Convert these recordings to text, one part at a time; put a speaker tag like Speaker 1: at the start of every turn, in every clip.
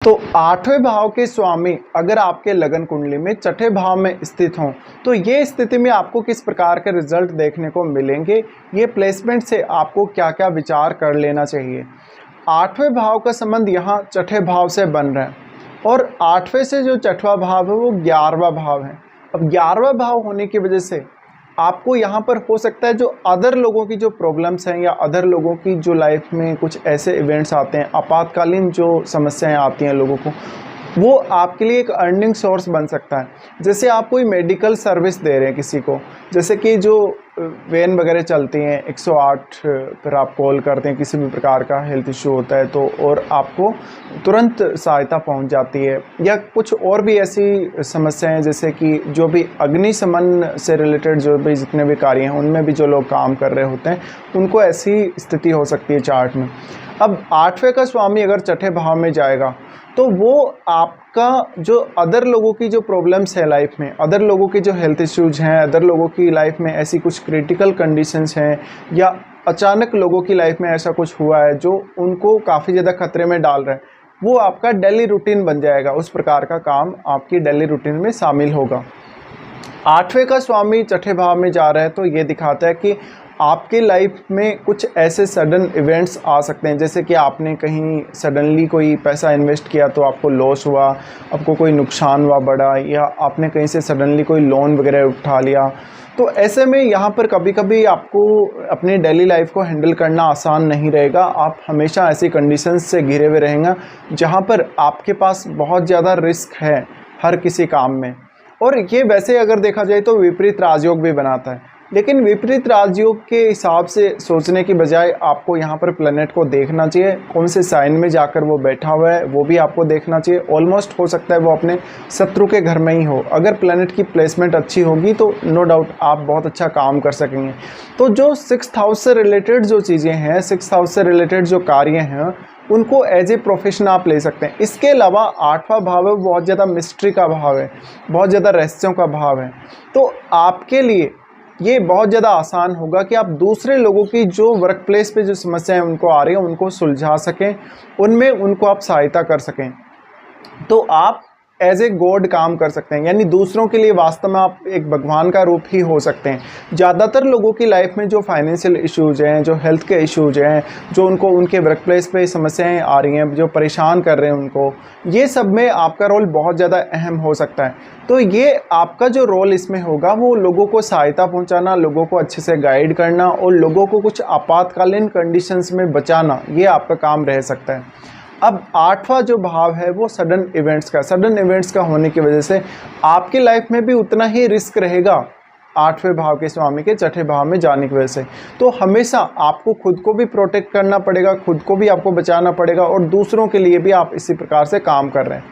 Speaker 1: तो आठवें भाव के स्वामी अगर आपके लगन कुंडली में छठे भाव में स्थित हों तो ये स्थिति में आपको किस प्रकार के रिजल्ट देखने को मिलेंगे, ये प्लेसमेंट से आपको क्या क्या विचार कर लेना चाहिए। आठवें भाव का संबंध यहाँ छठे भाव से बन रहा है और आठवें से जो छठवां भाव है वो 11वां भाव है। अब 11वां भाव होने की वजह से आपको यहाँ पर हो सकता है जो अदर लोगों की जो प्रॉब्लम्स हैं या अदर लोगों की जो लाइफ में कुछ ऐसे इवेंट्स आते हैं, आपातकालीन जो समस्याएं आती हैं लोगों को, वो आपके लिए एक अर्निंग सोर्स बन सकता है। जैसे आप कोई मेडिकल सर्विस दे रहे हैं किसी को, जैसे कि जो वैन वगैरह चलती हैं 108 पर आप कॉल करते हैं, किसी भी प्रकार का हेल्थ इशू होता है तो और आपको तुरंत सहायता पहुंच जाती है, या कुछ और भी ऐसी समस्याएं जैसे कि जो भी अग्निशमन से रिलेटेड जो भी जितने भी कार्य हैं उनमें भी जो लोग काम कर रहे होते हैं उनको ऐसी स्थिति हो सकती है चार्ट में। अब आठवें का स्वामी अगर छठे भाव में जाएगा तो वो आपका जो अदर लोगों की जो प्रॉब्लम्स है लाइफ में, अदर लोगों के जो हेल्थ इश्यूज हैं, अदर लोगों की लाइफ में ऐसी कुछ क्रिटिकल कंडीशंस हैं या अचानक लोगों की लाइफ में ऐसा कुछ हुआ है जो उनको काफ़ी ज़्यादा खतरे में डाल रहा है, वो आपका डेली रूटीन बन जाएगा। उस प्रकार का काम आपकी डेली रूटीन में शामिल होगा। आठवें का स्वामी छठे भाव में जा रहा है तो ये दिखाता है कि आपकी लाइफ में कुछ ऐसे सडन इवेंट्स आ सकते हैं, जैसे कि आपने कहीं सडनली कोई पैसा इन्वेस्ट किया तो आपको लॉस हुआ, आपको कोई नुकसान हुआ बड़ा, या आपने कहीं से सडनली कोई लोन वगैरह उठा लिया। तो ऐसे में यहाँ पर कभी कभी आपको अपनी डेली लाइफ को हैंडल करना आसान नहीं रहेगा। आप हमेशा ऐसी कंडीशंस से घिरे हुए रहेंगे जहाँ पर आपके पास बहुत ज़्यादा रिस्क है हर किसी काम में। और ये वैसे अगर देखा जाए तो विपरीत राजयोग भी बनाता है, लेकिन विपरीत राजयोग के हिसाब से सोचने की बजाय आपको यहाँ पर प्लैनेट को देखना चाहिए, कौन से साइन में जाकर वो बैठा हुआ है वो भी आपको देखना चाहिए। ऑलमोस्ट हो सकता है वो अपने शत्रु के घर में ही हो। अगर प्लैनेट की प्लेसमेंट अच्छी होगी तो नो डाउट आप बहुत अच्छा काम कर सकेंगे। तो जो 6th हाउस से रिलेटेड जो चीज़ें हैं, 6th हाउस से रिलेटेड जो कार्य हैं, उनको एज ए प्रोफेशन आप ले सकते हैं। इसके अलावा आठवां भाव है बहुत ज़्यादा मिस्ट्री का भाव है, बहुत ज़्यादा रहस्यों का भाव है। तो आपके लिए ये बहुत ज़्यादा आसान होगा कि आप दूसरे लोगों की जो वर्क प्लेस पे जो समस्याएं उनको आ रही हैं उनको सुलझा सकें, उनमें उनको आप सहायता कर सकें। तो आप एज ए गॉड काम कर सकते हैं, यानी दूसरों के लिए वास्तव में आप एक भगवान का रूप ही हो सकते हैं। ज़्यादातर लोगों की लाइफ में जो फाइनेंशियल इश्यूज हैं, जो हेल्थ के इश्यूज हैं, जो उनको उनके वर्क प्लेस पे समस्याएं आ रही हैं, जो परेशान कर रहे हैं उनको, ये सब में आपका रोल बहुत ज़्यादा अहम हो सकता है। तो ये आपका जो रोल इसमें होगा वो लोगों को सहायता पहुँचाना, लोगों को अच्छे से गाइड करना और लोगों को कुछ आपातकालीन कंडीशंस में बचाना, ये आपका काम रह सकता है। अब आठवां जो भाव है वो सडन इवेंट्स का होने की वजह से आपकी लाइफ में भी उतना ही रिस्क रहेगा आठवें भाव के स्वामी के छठे भाव में जाने की वजह से। तो हमेशा आपको खुद को भी प्रोटेक्ट करना पड़ेगा, खुद को भी आपको बचाना पड़ेगा और दूसरों के लिए भी आप इसी प्रकार से काम कर रहे हैं।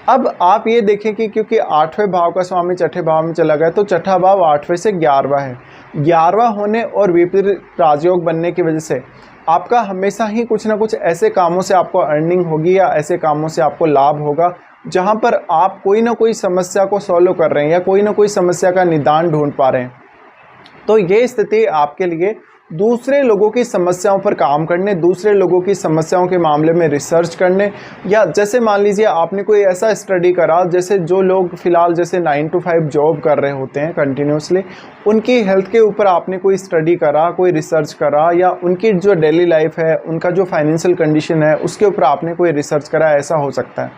Speaker 1: अब आप ये देखें कि क्योंकि आठवें भाव का स्वामी छठे भाव में चला गया तो छठा भाव आठवें से 11वां है। 11वां होने और विपरीत राजयोग बनने की वजह से आपका हमेशा ही कुछ ना कुछ ऐसे कामों से आपको अर्निंग होगी या ऐसे कामों से आपको लाभ होगा जहां पर आप कोई ना कोई समस्या को सॉल्व कर रहे हैं या कोई ना कोई समस्या का निदान ढूंढ पा रहे हैं। तो ये स्थिति आपके लिए दूसरे लोगों की समस्याओं पर काम करने, दूसरे लोगों की समस्याओं के मामले में रिसर्च करने, या जैसे मान लीजिए आपने कोई ऐसा स्टडी करा, जैसे जो लोग फ़िलहाल जैसे 9 to 5 जॉब कर रहे होते हैं कंटिन्यूसली, उनकी हेल्थ के ऊपर आपने कोई स्टडी करा, कोई रिसर्च करा, या उनकी जो डेली लाइफ है, उनका जो फाइनेंशियल कंडीशन है उसके ऊपर आपने कोई रिसर्च करा, ऐसा हो सकता है।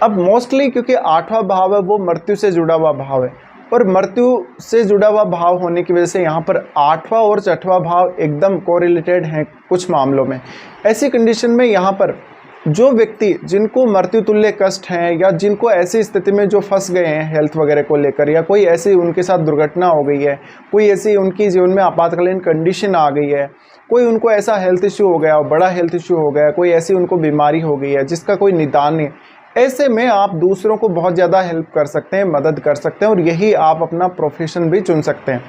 Speaker 1: अब मोस्टली क्योंकि आठवां भाव है वो मृत्यु से जुड़ा हुआ भाव है और मृत्यु से जुड़ा हुआ भाव होने की वजह से यहाँ पर आठवां और छठवां भाव एकदम कोरिलेटेड हैं कुछ मामलों में। ऐसी कंडीशन में यहाँ पर जो व्यक्ति जिनको मृत्यु तुल्य कष्ट हैं या जिनको ऐसी स्थिति में जो फंस गए हैं हेल्थ वगैरह को लेकर, या कोई ऐसी उनके साथ दुर्घटना हो गई है, कोई ऐसी उनकी जीवन में आपातकालीन कंडीशन आ गई है, कोई उनको ऐसा हेल्थ इशू हो गया, बड़ा हेल्थ इशू हो गया, कोई ऐसी उनको बीमारी हो गई है जिसका कोई निदान नहीं, ऐसे में आप दूसरों को बहुत ज़्यादा हेल्प कर सकते हैं, मदद कर सकते हैं और यही आप अपना प्रोफेशन भी चुन सकते हैं।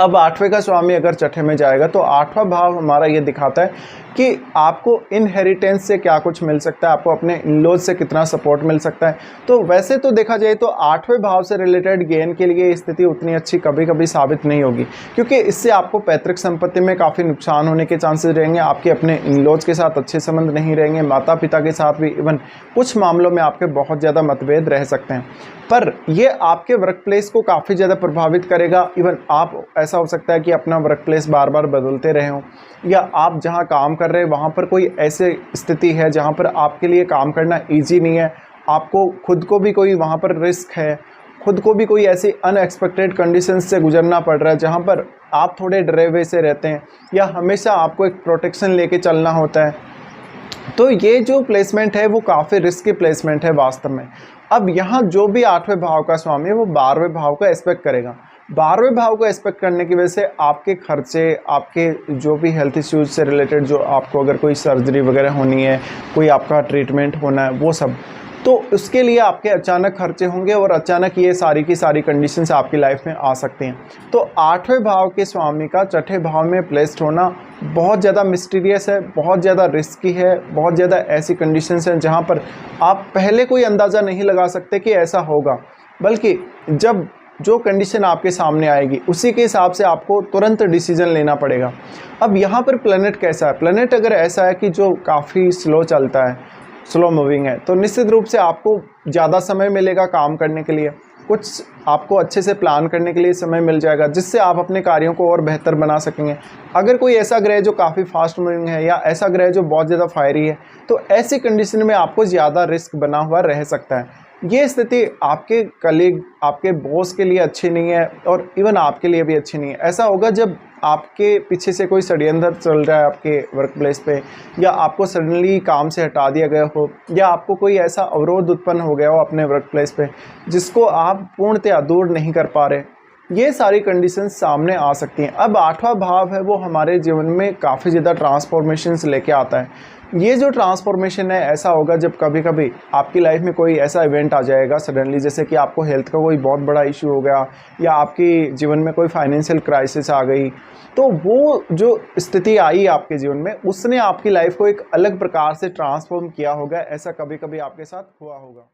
Speaker 1: अब आठवें का स्वामी अगर छठे में जाएगा तो आठवां भाव हमारा ये दिखाता है कि आपको इनहेरिटेंस से क्या कुछ मिल सकता है, आपको अपने इन-लॉज से कितना सपोर्ट मिल सकता है। तो वैसे तो देखा जाए तो 8वें भाव से रिलेटेड गेन के लिए स्थिति उतनी अच्छी कभी कभी साबित नहीं होगी, क्योंकि इससे आपको पैतृक संपत्ति में काफ़ी नुकसान होने के चांसेस रहेंगे, आपके अपने इन-लॉज के साथ अच्छे संबंध नहीं रहेंगे, माता पिता के साथ भी इवन कुछ मामलों में आपके बहुत ज़्यादा मतभेद रह सकते हैं। पर ये आपके वर्क प्लेस को काफ़ी ज़्यादा प्रभावित करेगा। इवन आप ऐसा हो सकता है कि अपना वर्क प्लेस बार बार बदलते रहे हों, या आप जहां काम कर रहे हैं वहां पर कोई ऐसी स्थिति है जहां पर आपके लिए काम करना इजी नहीं है, आपको खुद को भी कोई वहां पर रिस्क है, खुद को भी कोई ऐसी अनएक्सपेक्टेड कंडीशंस से गुजरना पड़ रहा है जहां पर आप थोड़े डरे हुए से रहते हैं, या हमेशा आपको एक प्रोटेक्शन लेके चलना होता है। तो ये जो प्लेसमेंट है वो काफ़ी रिस्की प्लेसमेंट है वास्तव में। अब यहाँ जो भी 8वें भाव का स्वामी है वो 12वें भाव को एस्पेक्ट करेगा। 12वें भाव को एस्पेक्ट करने की वजह से आपके खर्चे, आपके जो भी हेल्थ इश्यूज से रिलेटेड, जो आपको अगर कोई सर्जरी वगैरह होनी है, कोई आपका ट्रीटमेंट होना है, वो सब, तो उसके लिए आपके अचानक खर्चे होंगे और अचानक ये सारी की सारी कंडीशंस आपकी लाइफ में आ सकती हैं। तो 8वें भाव के स्वामी का छठे भाव में प्लेस्ड होना बहुत ज़्यादा मिस्टीरियस है, बहुत ज़्यादा रिस्की है, बहुत ज़्यादा ऐसी कंडीशंस हैं जहाँ पर आप पहले कोई अंदाज़ा नहीं लगा सकते कि ऐसा होगा, बल्कि जब जो कंडीशन आपके सामने आएगी उसी के हिसाब से आपको तुरंत डिसीजन लेना पड़ेगा। अब यहाँ पर प्लैनेट कैसा है? प्लैनेट अगर ऐसा है कि जो काफ़ी स्लो चलता है, स्लो मूविंग है, तो निश्चित रूप से आपको ज़्यादा समय मिलेगा काम करने के लिए, कुछ आपको अच्छे से प्लान करने के लिए समय मिल जाएगा, जिससे आप अपने कार्यों को और बेहतर बना सकेंगे। अगर कोई ऐसा ग्रह जो काफ़ी फास्ट मूविंग है या ऐसा ग्रह जो बहुत ज़्यादा फायरी है, तो ऐसी कंडीशन में आपको ज़्यादा रिस्क बना हुआ रह सकता है। ये स्थिति आपके कलीग, आपके बॉस के लिए अच्छी नहीं है और इवन आपके लिए भी अच्छी नहीं है। ऐसा होगा जब आपके पीछे से कोई षड्यंत्र चल रहा है आपके वर्क प्लेस पे, या आपको सडनली काम से हटा दिया गया हो, या आपको कोई ऐसा अवरोध उत्पन्न हो गया हो अपने वर्क प्लेस पे जिसको आप पूर्णतया दूर नहीं कर पा रहे। ये सारी कंडीशंस सामने आ सकती हैं। अब 8वां भाव है वो हमारे जीवन में काफ़ी ज़्यादा ट्रांसफॉर्मेशंस लेके आता है। ये जो ट्रांसफॉर्मेशन है ऐसा होगा जब कभी कभी आपकी लाइफ में कोई ऐसा इवेंट आ जाएगा सडनली, जैसे कि आपको हेल्थ का कोई बहुत बड़ा इशू हो गया, या आपकी जीवन में कोई फाइनेंशियल क्राइसिस आ गई। तो वो जो स्थिति आई आपके जीवन में, उसने आपकी लाइफ को एक अलग प्रकार से ट्रांसफॉर्म किया होगा। ऐसा कभी कभी आपके साथ हुआ होगा।